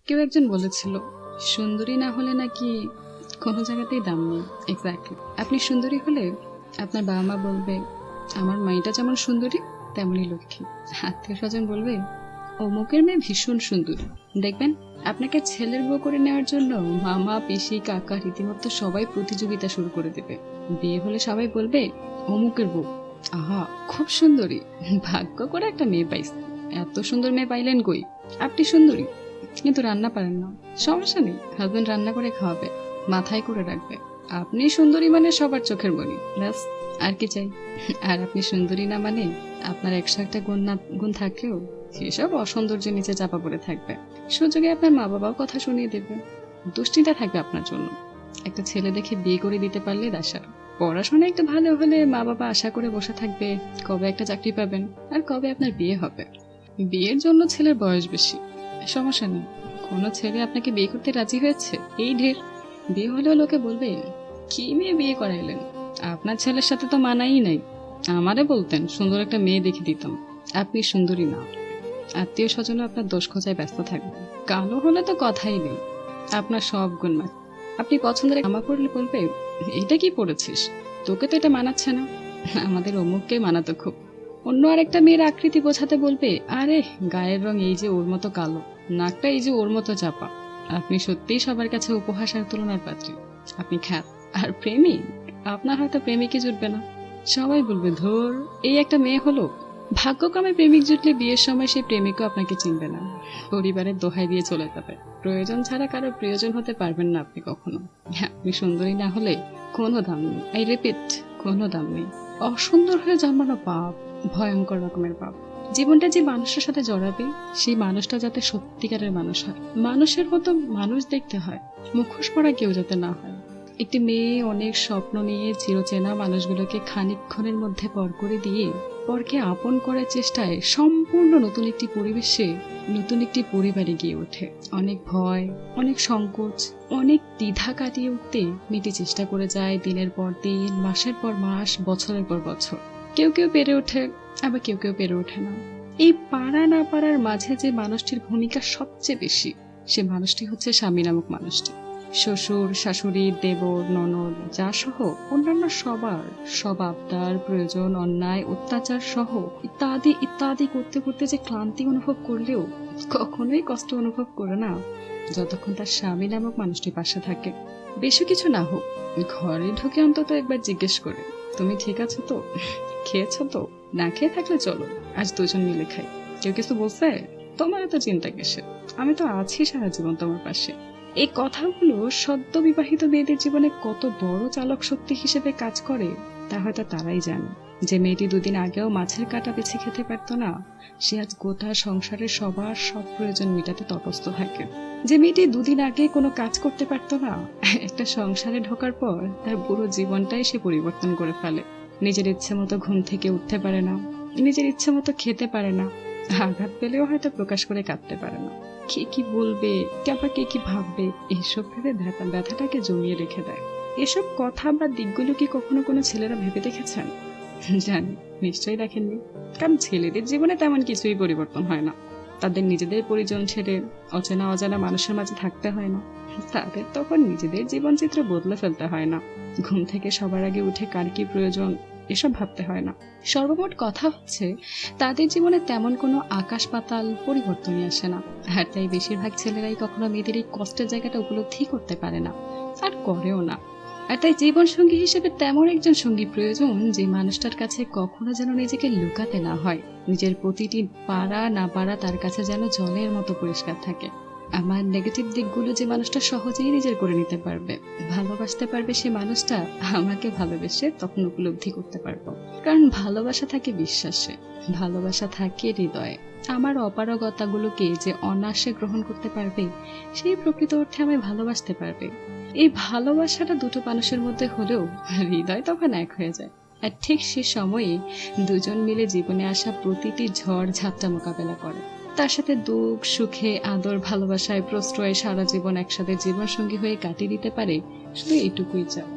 কেউ একজন বলেছিল সুন্দরী না হলে নাকি কোনো জায়গাতেই দাম নেই। এক্স্যাক্টলি, আপনি সুন্দরী হলে আপনার বাবা মা বলবে আমার মেয়েটা যেমন সুন্দরী তেমনই লক্ষ্মী। আত্মীয় স্বজন বলবে অমুকের মেয়ে ভীষণ সুন্দরী। দেখবেন আপনাকে ছেলের বউ করে নেওয়ার জন্য মামা পিসি কাকা রীতিমতো সবাই প্রতিযোগিতা শুরু করে দেবে। বিয়ে হলে সবাই বলবে অমুকের বউ আহা খুব সুন্দরী, ভাগ্য করে একটা মেয়ে পাইছে। এত সুন্দর মেয়ে পাইলেন কই? আপনি সুন্দরী কিন্তু রান্না পারেন না, সমস্যা নেই, হাজবেন্ড রান্না করে খাওয়াবে, মাথায় করে রাখবে আপনি সুন্দরী মানে সবার চোখের মণি, ব্যাস আর কি চাই। আর আপনি সুন্দরী না মানে আপনার 101টা গুণ থাকলেও সেসব অসৌন্দর্য নিচে চাপা পড়ে থাকবে। সুযোগে আপনার মা বাবাও কথা শুনিয়ে দেবে, দুশ্চিন্তা থাকবে আপনার জন্য। একটা ছেলে দেখে বিয়ে করে দিতে পারলে দাসা, পড়াশোনা একটু ভালো হলে মা বাবা আশা করে বসে থাকবে কবে একটা চাকরি পাবেন আর কবে আপনার বিয়ে হবে। বিয়ের জন্য ছেলের বয়স বেশি, সমস্যা নেই, কোনো ছেলে আপনাকে বিয়ে করতে রাজি হয়েছে এই ঢের। বিয়ে হলেও লোকে বলবে কি মেয়ে বিয়ে করাইলেন, আপনার ছেলের সাথে তো মানাই নাই। আমারে বলতেন সুন্দর একটা মেয়ে দেখে দিতাম, আপনি সুন্দরী না। আত্মীয় স্বজন আপনার দোষ খোঁজায় ব্যস্ত থাকবে, কালো হলে তো কথাই নেই, আপনার সব গুণ মা। আপনি পছন্দের জামা পরলে বলবে এটা কি পরেছিস, তোকে তো এটা মানাচ্ছে না। আমাদের অমুককে মানাতো খুব। অন্য আরেকটা মেয়ের আকৃতি বোঝাতে বলবে আরে গায়ের রং এই যে ওর মতো কালো, নাকটা এই যে ওর মতো চাপা। আপনি সত্যিই সবার কাছে উপহাস আর তুলনার পাত্রী, আপনি খ্যাত। আর প্রেমিক, আপনার হয়তো প্রেমিকই জুটবে না, সবাই বলবে ধর এই একটা মেয়ে হলো। ভাগ্যক্রমে প্রেমিক জুটলে বিয়ের সময় সেই প্রেমিকও আপনাকে চিনবে না, পরিবারের দোহাই দিয়ে চলে যাবে। প্রয়োজন ছাড়া কারো প্রিয়জন হতে পারবেন না আপনি কখনো। আপনি সুন্দরী না হলে কোনো দাম নেই, আই রিপিট, কোনো দাম নেই। অসুন্দর হয়ে জন্মানো পাপ, ভয়ঙ্কর রকমের পাপ। জীবনটা যে মানুষের সাথে জড়াবে সেই মানুষটা যাতে সত্যিকারের মানুষ হয়, মানুষের মতো মানুষ দেখতে হয়, মুখোশ পরা কেউ যাতে না হয়। একটি মেয়ে অনেক স্বপ্ন নিয়ে চিরচেনা মানুষগুলোকে খানিকক্ষণের মধ্যে পর করে দিয়ে পরকে আপন করার চেষ্টায় সম্পূর্ণ নতুন একটি পরিবেশে নতুন একটি পরিবারে গিয়ে ওঠে। অনেক ভয়, অনেক সংকোচ, অনেক দ্বিধা কাটিয়ে উঠতে মেয়েটি চেষ্টা করে যায় দিনের পর দিন, মাসের পর মাস, বছরের পর বছর। কেউ কেউ পেরে ওঠে, আবার কেউ কেউ পেরে ওঠে না। এই পারা না পারার মাঝে যে মানুষটির ভূমিকা সবচেয়ে বেশি, সে মানুষটি হচ্ছে স্বামী নামক মানুষটি। শ্বশুর শাশুড়ি দেবর ননদ যা সহ অন্যান্য সবার সব আবদার প্রয়োজন অন্যায় অত্যাচার সহ ইত্যাদি ইত্যাদি করতে করতে যে ক্লান্তি অনুভব করলেও কখনোই কষ্ট অনুভব করে না যতক্ষণ তার স্বামী নামক মানুষটি পাশে থাকে। বেশি কিছু না হোক, ঘরে ঢুকে অন্তত একবার জিজ্ঞেস করে তুমি ঠিক আছো তো, খেয়েছো তো, না খেয়ে থাকলে চলো আজ দুজন মিলে খাই। কেউ কিছু বলছে? তোমার তো চিন্তা কিসের, আমি তো আছি সারা জীবন তোমার পাশে। এই কথাগুলো সদ্য বিবাহিত মেয়েদের জীবনে কত বড় চালক শক্তি হিসেবে কাজ করে তা হয়তো তারাই জানে। যে মেয়েটি দুদিন আগেও মাছের কাঁটা বেছে খেতে পারতো না, সে আজ গোটা সংসারের সবার সব প্রয়োজন মেটাতে তটস্থ থাকে। যে মেয়েটি দুদিন আগে কোনো কাজ করতে পারতো না, একটা সংসারে ঢোকার পর তার পুরো জীবনটাই সে পরিবর্তন করে ফেলে। নিজের ইচ্ছে মতো ঘুম থেকে উঠতে পারে না, নিজের ইচ্ছে মতো খেতে পারে না, আঘাত পেলেও হয়তো প্রকাশ করে কাঁদতে পারে না। কে কি বলবে, কে কি ভাববে, এইসব ভেবে ব্যথাটাকে জমিয়ে রেখে দেয়। এসব কথা বা দিকগুলো কি কখনো কোনো ছেলেরা ভেবে দেখেছেন? জানি নিশ্চয়ই দেখেননি, কারণ ছেলেদের জীবনে তেমন কিছুই পরিবর্তন হয় না। তাদের নিজেদের পরিজন ছেড়ে অচেনা অজানা মানুষের মাঝে থাকতে হয় না, তাদের তখন নিজেদের জীবনচিত্র বদলে ফেলতে হয় না, ঘুম থেকে সবার আগে উঠে কার কি প্রয়োজন এসব ভাবতে হয় না। সর্বমোট কথা হচ্ছে তাদের জীবনে তেমন কোনো আকাশ পাতাল পরিবর্তনই আসে না। আর তাই বেশিরভাগ ছেলেরাই কখনো মেয়েদের এই কষ্টের জায়গাটা উপলব্ধি করতে পারে না, আর করেও না। আর তাই জীবন সঙ্গী হিসেবে তেমন একজন সঙ্গী প্রয়োজন যে মানুষটার কাছে কখনো যেন নিজেকে লুকাতে না হয়, নিজের প্রতিটি পারা না পারা তার কাছে যেন জলের মতো পরিষ্কার থাকে। আমার নেগেটিভ দিকগুলো যে মানুষটা সহজেই নিজের করে নিতে পারবে, ভালোবাসতে পারবে, সে মানুষটা আমাকে ভালোবেসে তখন উপলব্ধি করতে পারবো। কারণ ভালোবাসা থাকে বিশ্বাসে, ভালোবাসা থাকে হৃদয়ে। আমার অপারগতাগুলোকে যে অনায়াসে গ্রহণ করতে পারবে, সেই প্রকৃত অর্থে আমায় ভালোবাসতে পারবে। এই ভালোবাসাটা দুটো মানুষের মধ্যে হলেও হৃদয় তখন এক হয়ে যায়। আর ঠিক সে সময়ে দুজন মিলে জীবনে আসা প্রতিটি ঝড় ঝাপটা মোকাবেলা করে, তার সাথে দুঃখ সুখে আদর ভালোবাসায় প্রশ্রয় সারা জীবন একসাথে জীবন সঙ্গী হয়ে কাটিয়ে দিতে পারে, শুধু এইটুকুই চাও।